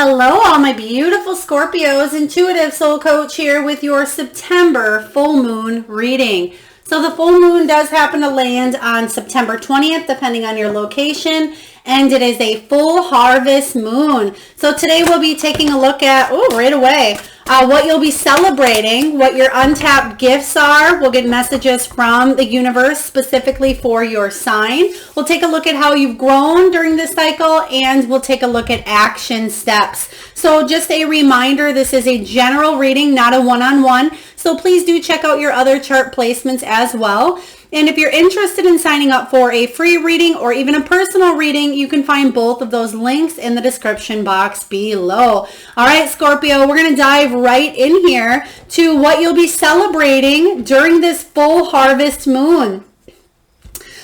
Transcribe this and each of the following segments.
Hello, all my beautiful Scorpios. Intuitive Soul Coach here with your September full moon reading. So the full moon does happen to land on September 20th, depending on your location, and it is a full harvest moon. So today we'll be taking a look at, right away, what you'll be celebrating, what your untapped gifts are. We'll get messages from the universe specifically for your sign. We'll take a look at how you've grown during this cycle, and we'll take a look at action steps. So just a reminder, this is a general reading, not a one-on-one. So please do check out your other chart placements as well. And if you're interested in signing up for a free reading or even a personal reading, you can find both of those links in the description box below. All right, Scorpio, we're going to dive right in here to what you'll be celebrating during this full harvest moon.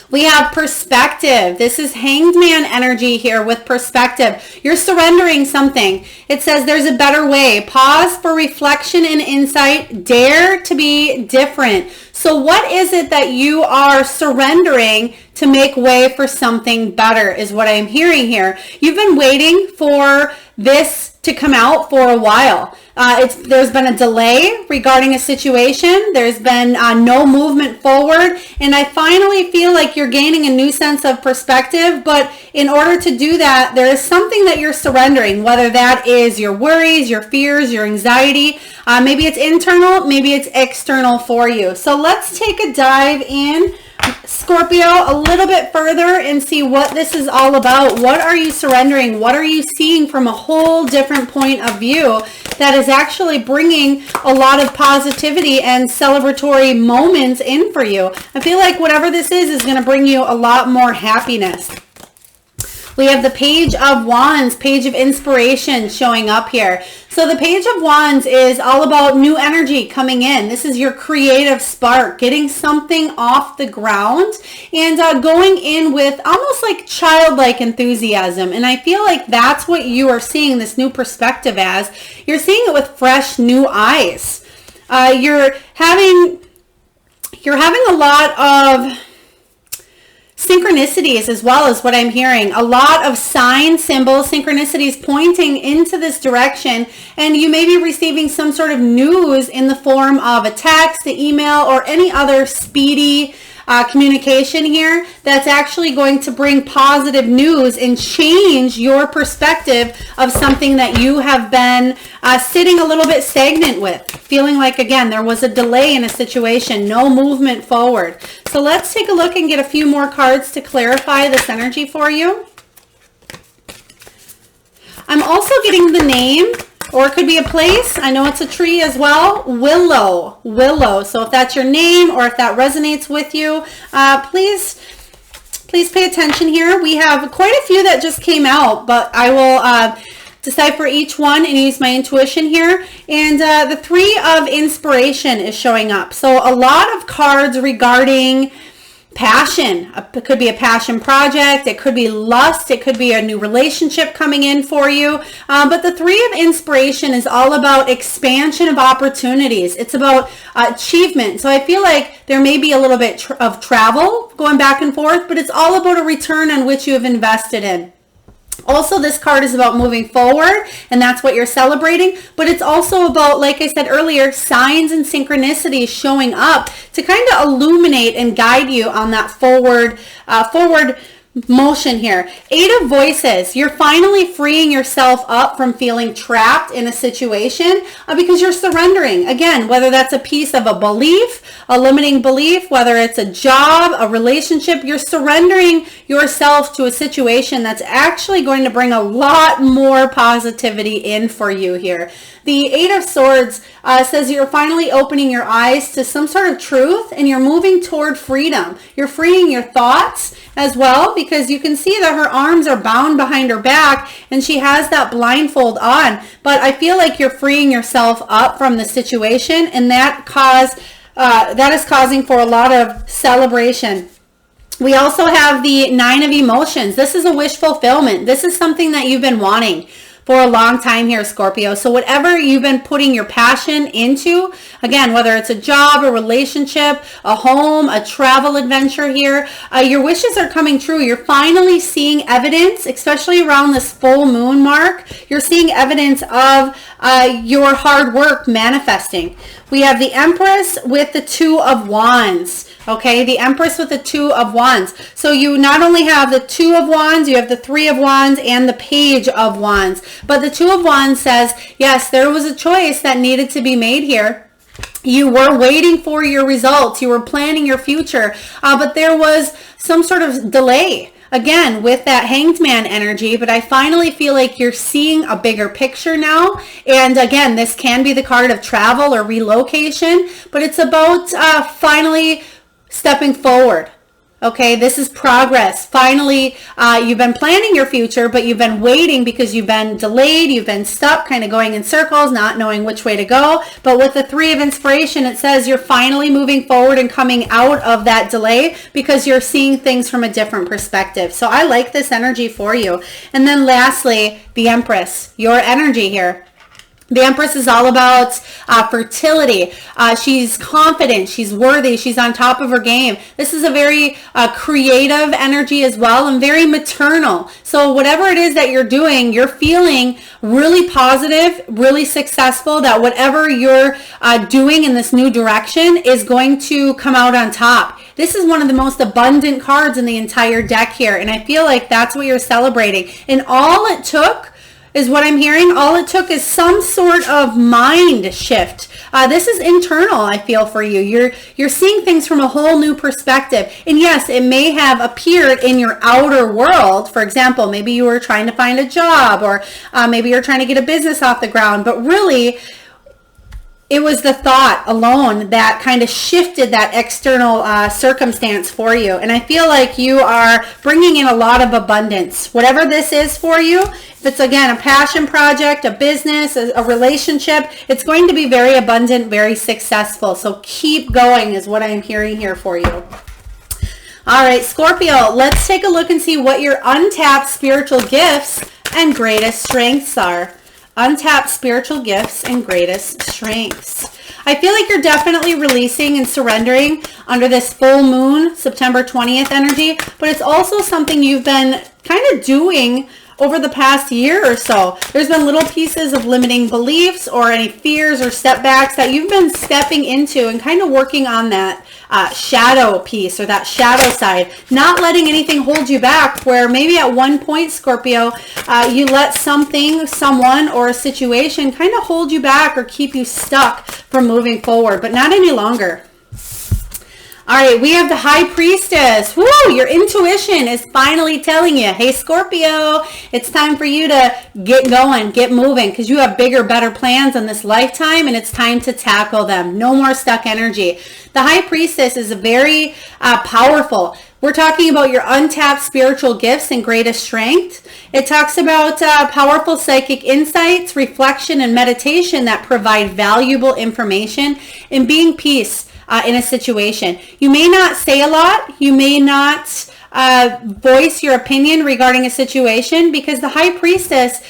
We have perspective. This is Hanged Man energy here with perspective. You're surrendering something. It says there's a better way. Pause for reflection and insight. Dare to be different. So what is it that you are surrendering to make way for something better is what I'm hearing here. You've been waiting for this to come out for a while. There's been a delay regarding a situation. There's been no movement forward. And I finally feel like you're gaining a new sense of perspective. But in order to do that, there is something that you're surrendering, whether that is your worries, your fears, your anxiety. Maybe it's internal, maybe it's external for you. So let's take a dive in, Scorpio, a little bit further and see what this is all about. What are you surrendering? What are you seeing from a whole different point of view that is actually bringing a lot of positivity and celebratory moments in for you? I feel like whatever this is going to bring you a lot more happiness. We have the Page of Wands, Page of Inspiration showing up here. So the Page of Wands is all about new energy coming in. This is your creative spark, getting something off the ground and going in with almost like childlike enthusiasm. And I feel like that's what you are seeing this new perspective as. You're seeing it with fresh new eyes. You're having a lot of synchronicities as well as what I'm hearing. A lot of sign symbols, synchronicities pointing into this direction, and you may be receiving some sort of news in the form of a text, an email, or any other speedy communication here that's actually going to bring positive news and change your perspective of something that you have been sitting a little bit stagnant with, feeling like, again, there was a delay in a situation, no movement forward. So let's take a look and get a few more cards to clarify this energy for you. I'm also getting the name, or it could be a place. I know it's a tree as well. Willow. Willow. So if that's your name or if that resonates with you, please pay attention here. We have quite a few that just came out, but I will decipher each one and use my intuition here. And the Three of Inspiration is showing up. So a lot of cards regarding passion. It could be a passion project. It could be lust. It could be a new relationship coming in for you. But the Three of Inspiration is all about expansion of opportunities. It's about achievement. So I feel like there may be a little bit of travel going back and forth, but it's all about a return on which you have invested in. Also, this card is about moving forward, and that's what you're celebrating. But it's also about, like I said earlier, signs and synchronicities showing up to kind of illuminate and guide you on that forward motion here. Eight of Voices. You're finally freeing yourself up from feeling trapped in a situation because you're surrendering. Again, whether that's a piece of a belief, a limiting belief, whether it's a job, a relationship, you're surrendering yourself to a situation that's actually going to bring a lot more positivity in for you here. The Eight of Swords says you're finally opening your eyes to some sort of truth and you're moving toward freedom. You're freeing your thoughts as well, because you can see that her arms are bound behind her back and she has that blindfold on. But I feel like you're freeing yourself up from the situation, and that is causing for a lot of celebration. We also have the Nine of Emotions. This is a wish fulfillment. This is something that you've been wanting. for a long time here, Scorpio. So whatever you've been putting your passion into, again, whether it's a job, a relationship, a home, a travel adventure here, your wishes are coming true. You're finally seeing evidence, especially around this full moon mark. You're seeing evidence of your hard work manifesting. We have the Empress with the Two of Wands. Okay, the Empress with the Two of Wands. So you not only have the Two of Wands, you have the Three of Wands and the Page of Wands. But the Two of Wands says, yes, there was a choice that needed to be made here. You were waiting for your results. You were planning your future. But there was some sort of delay. Again, with that Hanged Man energy, but I finally feel like you're seeing a bigger picture now. And again, this can be the card of travel or relocation, but it's about finally stepping forward. Okay, this is progress. Finally, you've been planning your future, but you've been waiting because you've been delayed, you've been stuck, kind of going in circles, not knowing which way to go. But with the Three of Inspiration, it says you're finally moving forward and coming out of that delay because you're seeing things from a different perspective. So I like this energy for you. And then lastly, the Empress, your energy here. The Empress is all about fertility. She's confident. She's worthy. She's on top of her game. This is a very creative energy as well and very maternal. So whatever it is that you're doing, you're feeling really positive, really successful, that whatever you're doing in this new direction is going to come out on top. This is one of the most abundant cards in the entire deck here. And I feel like that's what you're celebrating. And all it took is what I'm hearing. All it took is some sort of mind shift. This is internal, I feel, for you. You're seeing things from a whole new perspective. And yes, it may have appeared in your outer world. For example, maybe you were trying to find a job, or maybe you're trying to get a business off the ground. But really, it was the thought alone that kind of shifted that external circumstance for you. And I feel like you are bringing in a lot of abundance. Whatever this is for you, if it's, again, a passion project, a business, a relationship, it's going to be very abundant, very successful. So keep going is what I'm hearing here for you. All right, Scorpio, let's take a look and see what your untapped spiritual gifts and greatest strengths are. Untapped spiritual gifts and greatest strengths. I feel like you're definitely releasing and surrendering under this full moon, September 20th energy, but it's also something you've been kind of doing over the past year or so. There's been little pieces of limiting beliefs or any fears or setbacks that you've been stepping into and kind of working on that shadow piece or that shadow side, not letting anything hold you back, where maybe at one point, Scorpio, you let something, someone, or a situation kind of hold you back or keep you stuck from moving forward, but not any longer. All right, we have the High Priestess. Woo, your intuition is finally telling you, hey, Scorpio, it's time for you to get going, get moving, because you have bigger, better plans in this lifetime, and it's time to tackle them. No more stuck energy. The High Priestess is very powerful. We're talking about your untapped spiritual gifts and greatest strength. It talks about powerful psychic insights, reflection, and meditation that provide valuable information and being peace in a situation. You may not say a lot. You may not voice your opinion regarding a situation, because the High Priestess,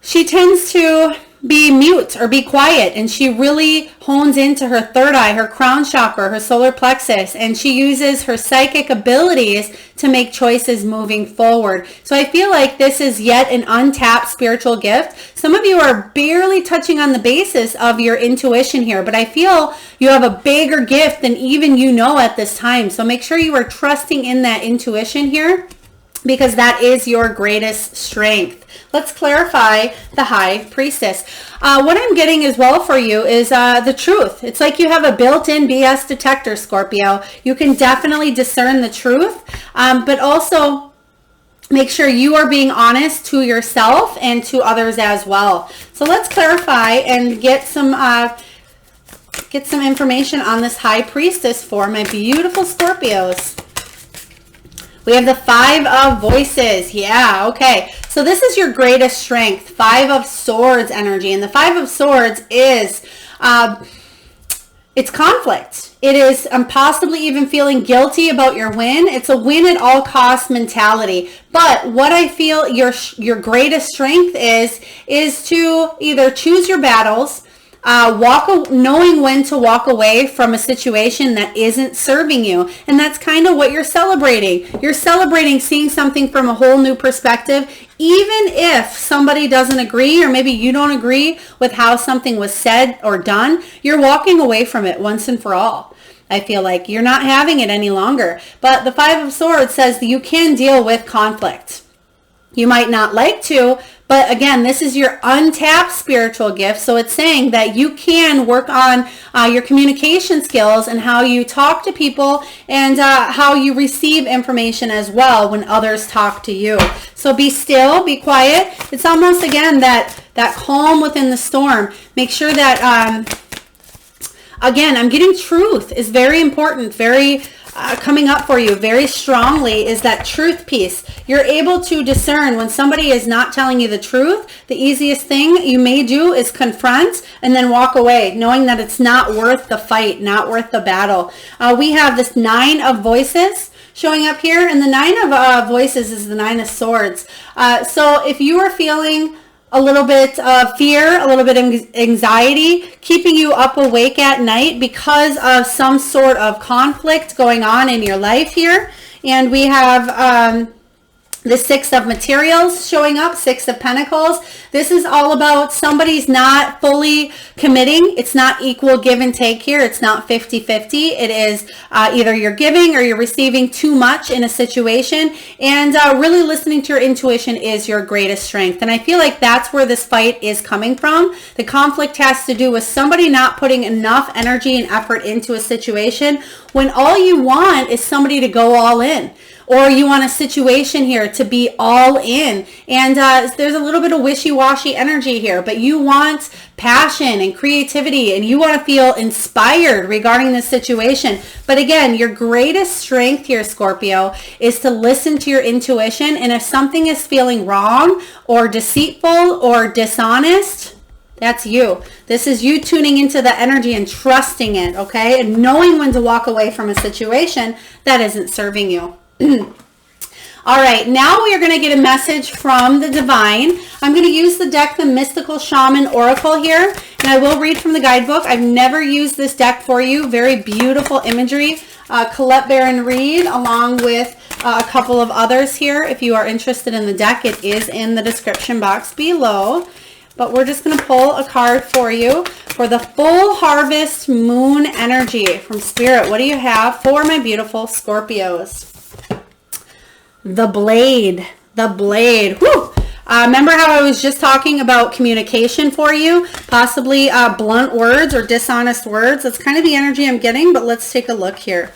she tends to be mute or be quiet, and she really hones into her third eye, her crown chakra, her solar plexus, and she uses her psychic abilities to make choices moving forward. So I feel like this is yet an untapped spiritual gift. Some of you are barely touching on the basis of your intuition here, but I feel you have a bigger gift than even you know at this time. So make sure you are trusting in that intuition here, because that is your greatest strength. Let's clarify the High Priestess. What I'm getting as well for you is the truth. It's like you have a built-in BS detector, Scorpio. You can definitely discern the truth, but also make sure you are being honest to yourself and to others as well. So let's clarify and get some information on this High Priestess for my beautiful Scorpios. We have the Five of Voices. Yeah, okay. So this is your greatest strength, Five of Swords energy. And the Five of Swords is, it's conflict. It is possibly even feeling guilty about your win. It's a win at all costs mentality. But what I feel your greatest strength is to either choose your battles, knowing when to walk away from a situation that isn't serving you. And that's kind of what you're celebrating. You're celebrating seeing something from a whole new perspective, even if somebody doesn't agree, or maybe you don't agree with how something was said or done. You're walking away from it once and for all. I feel like you're not having it any longer. But the Five of Swords says that you can deal with conflict. You might not like to, but again, this is your untapped spiritual gift. So it's saying that you can work on your communication skills and how you talk to people, and how you receive information as well when others talk to you. So be still, be quiet. It's almost, again, that calm within the storm. Make sure that, again, I'm getting truth is very important, very coming up for you very strongly is that truth piece. You're able to discern when somebody is not telling you the truth. The easiest thing you may do is confront and then walk away, knowing that it's not worth the fight, not worth the battle. We have this 9 of Voices showing up here, and the 9 of Voices is the 9 of Swords. So if you are feeling a little bit of fear, a little bit of anxiety, keeping you up awake at night because of some sort of conflict going on in your life here. And we have the 6 of Materials showing up, 6 of Pentacles. This is all about somebody's not fully committing. It's not equal give and take here. It's not 50-50. It is either you're giving or you're receiving too much in a situation. And really listening to your intuition is your greatest strength. And I feel like that's where this fight is coming from. The conflict has to do with somebody not putting enough energy and effort into a situation when all you want is somebody to go all in. Or you want a situation here to be all in. And there's a little bit of wishy-washy energy here, but you want passion and creativity, and you want to feel inspired regarding this situation. But again, your greatest strength here, Scorpio, is to listen to your intuition. And if something is feeling wrong or deceitful or dishonest, that's you. This is you tuning into the energy and trusting it, okay? And knowing when to walk away from a situation that isn't serving you. All right, now we are going to get a message from the divine. I'm going to use the deck, the Mystical Shaman Oracle here, and I will read from the guidebook. I've never used this deck for you. Very beautiful imagery. Colette Baron Reed, along with a couple of others here. If you are interested in the deck, it is in the description box below. But we're just going to pull a card for you for the full harvest moon energy from Spirit. What do you have for my beautiful Scorpios? The Blade. The Blade. Whew. Remember how I was just talking about communication for you? Possibly blunt words or dishonest words. That's kind of the energy I'm getting, but let's take a look here.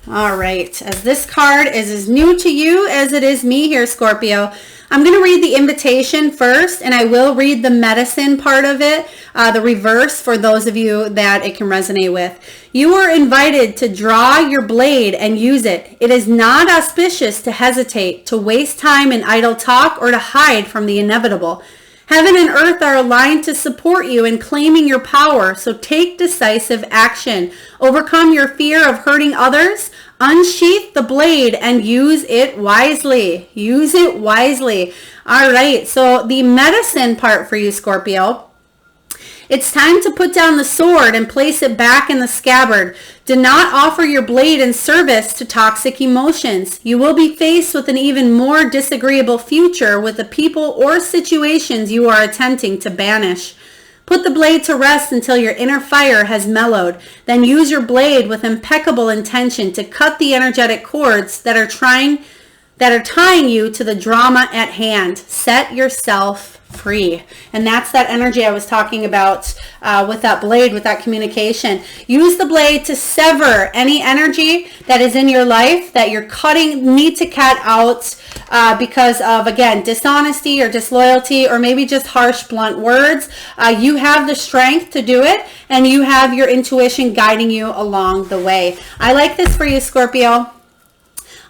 All right. As this card is as new to you as it is me here, Scorpio, I'm going to read the invitation first, and I will read the medicine part of it, the reverse, for those of you that it can resonate with. You are invited to draw your blade and use it. It is not auspicious to hesitate, to waste time in idle talk, or to hide from the inevitable. Heaven and earth are aligned to support you in claiming your power, so take decisive action. Overcome your fear of hurting others. Unsheath the blade and use it wisely. Use it wisely. All right, so the medicine part for you, Scorpio. It's time to put down the sword and place it back in the scabbard. Do not offer your blade in service to toxic emotions. You will be faced with an even more disagreeable future with the people or situations you are attempting to banish. Put the blade to rest until your inner fire has mellowed. Then use your blade with impeccable intention to cut the energetic cords that are tying you to the drama at hand. Set yourself free. And that's that energy I was talking about with that blade, with that communication. Use the blade to sever any energy that is in your life that you're need to cut out because of, again, dishonesty or disloyalty, or maybe just harsh, blunt words. You have the strength to do it, and you have your intuition guiding you along the way. I like this for you, Scorpio.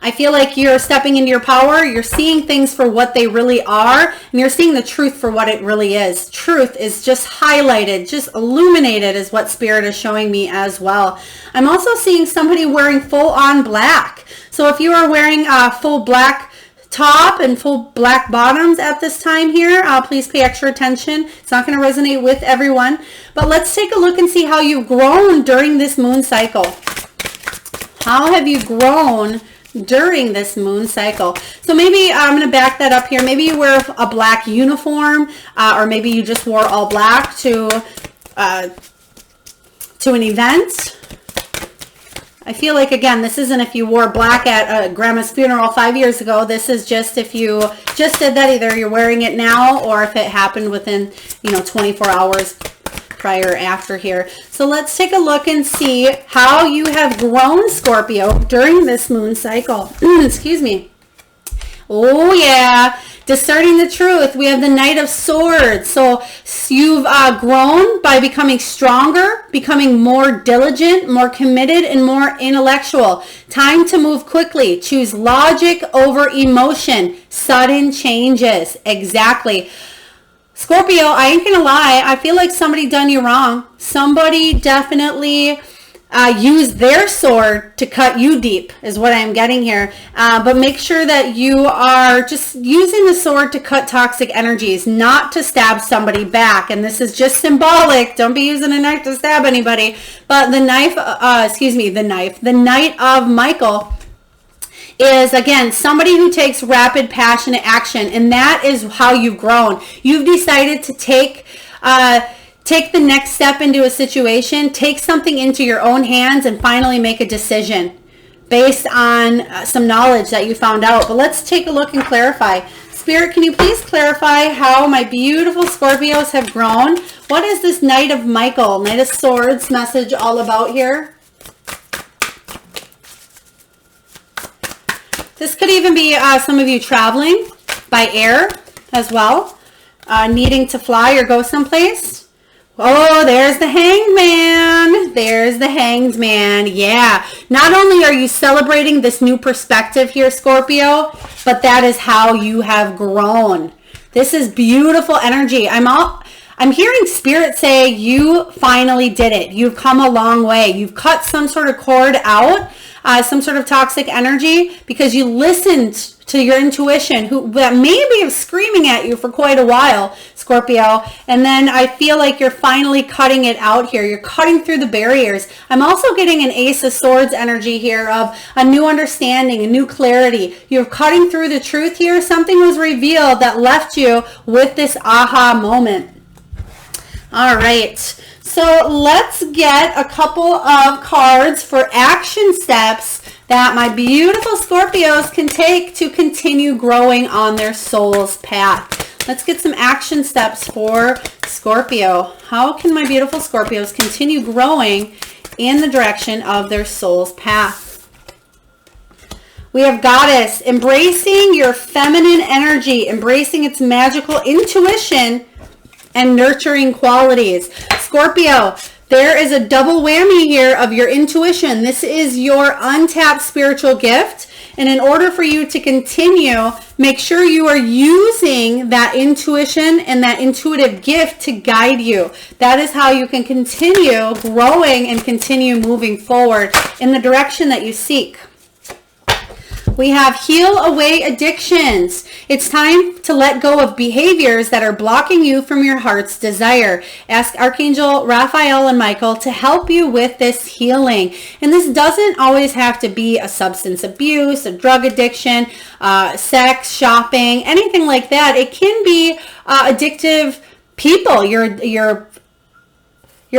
I feel like you're stepping into your power. You're seeing things for what they really are, and you're seeing the truth for what it really is. Truth is just highlighted, just illuminated is what Spirit is showing me as well. I'm also seeing somebody wearing full on black. So if you are wearing a full black top and full black bottoms at this time here, please pay extra attention. It's not going to resonate with everyone, but let's take a look and see how you've grown during this moon cycle. How have you grown during this moon cycle? So maybe I'm going to back that up here. Maybe you wear a black uniform, or maybe you just wore all black to an event. I feel like, again, this isn't if you wore black at grandma's funeral 5 years ago. This is just if you just did that, either you're wearing it now or if it happened within, 24 hours prior or after here. So let's take a look and see how you have grown, Scorpio, during this moon cycle. Excuse me. Oh, yeah. Discerning the truth. We have the Knight of Swords. So you've grown by becoming stronger, becoming more diligent, more committed, and more intellectual. Time to move quickly. Choose logic over emotion. Sudden changes. Exactly. Scorpio, I ain't gonna lie. I feel like somebody done you wrong. Somebody definitely use their sword to cut you deep is what I'm getting here. But make sure that you are just using the sword to cut toxic energies, not to stab somebody back. And this is just symbolic. Don't be using a knife to stab anybody. But the the Knight of Michael is, again, somebody who takes rapid, passionate action. And that is how you've grown. You've decided to take the next step into a situation, take something into your own hands, and finally make a decision based on some knowledge that you found out. But let's take a look and clarify. Spirit, can you please clarify how my beautiful Scorpios have grown? What is this Knight of Michael, Knight of Swords message all about here? This could even be some of you traveling by air as well, needing to fly or go someplace. Oh, there's the Hanged Man. There's the Hanged Man. Yeah. Not only are you celebrating this new perspective here, Scorpio, but that is how you have grown. This is beautiful energy. I'm hearing Spirit say you finally did it. You've come a long way. You've cut some sort of cord out, some sort of toxic energy, because you listened to your intuition, that maybe is screaming at you for quite a while, Scorpio. And then I feel like you're finally cutting it out here. You're cutting through the barriers. I'm also getting an Ace of Swords energy here of a new understanding, a new clarity. You're cutting through the truth here. Something was revealed that left you with this aha moment. All right. So let's get a couple of cards for action steps that my beautiful Scorpios can take to continue growing on their soul's path. Let's get some action steps for Scorpio. How can my beautiful Scorpios continue growing in the direction of their soul's path? We have Goddess, embracing your feminine energy, embracing its magical intuition and nurturing qualities. Scorpio, there is a double whammy here of your intuition. This is your untapped spiritual gift. And in order for you to continue, make sure you are using that intuition and that intuitive gift to guide you. That is how you can continue growing and continue moving forward in the direction that you seek. We have heal away addictions. It's time to let go of behaviors that are blocking you from your heart's desire. Ask Archangel Raphael and Michael to help you with this healing. And this doesn't always have to be a substance abuse, a drug addiction, sex, shopping, anything like that. It can be addictive people. You're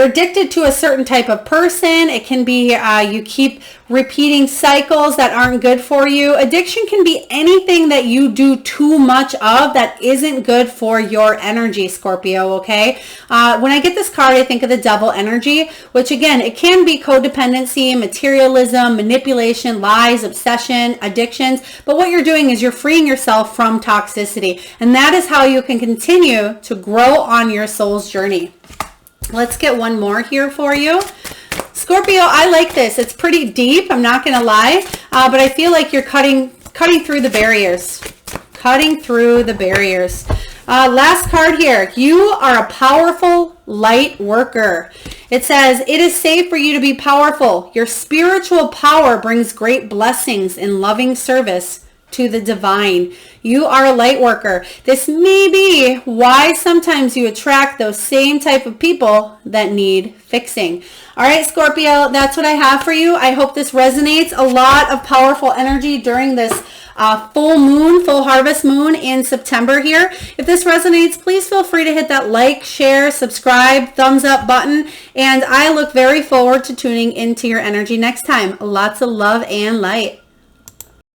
addicted to a certain type of person. It can be you keep repeating cycles that aren't good for you. Addiction can be anything that you do too much of that isn't good for your energy, Scorpio, okay? When I get this card, I think of the devil energy, which again, it can be codependency, materialism, manipulation, lies, obsession, addictions. But what you're doing is you're freeing yourself from toxicity. And that is how you can continue to grow on your soul's journey. Let's get one more here for you. Scorpio, I like this. It's pretty deep, I'm not going to lie, but I feel like you're cutting through the barriers. Cutting through the barriers. Last card here. You are a powerful light worker. It says, it is safe for you to be powerful. Your spiritual power brings great blessings in loving service to the divine. You are a light worker. This may be why sometimes you attract those same type of people that need fixing. All right, Scorpio, that's what I have for you. I hope this resonates. A lot of powerful energy during this full moon, full harvest moon in September here. If this resonates, please feel free to hit that like, share, subscribe, thumbs up button. And I look very forward to tuning into your energy next time. Lots of love and light.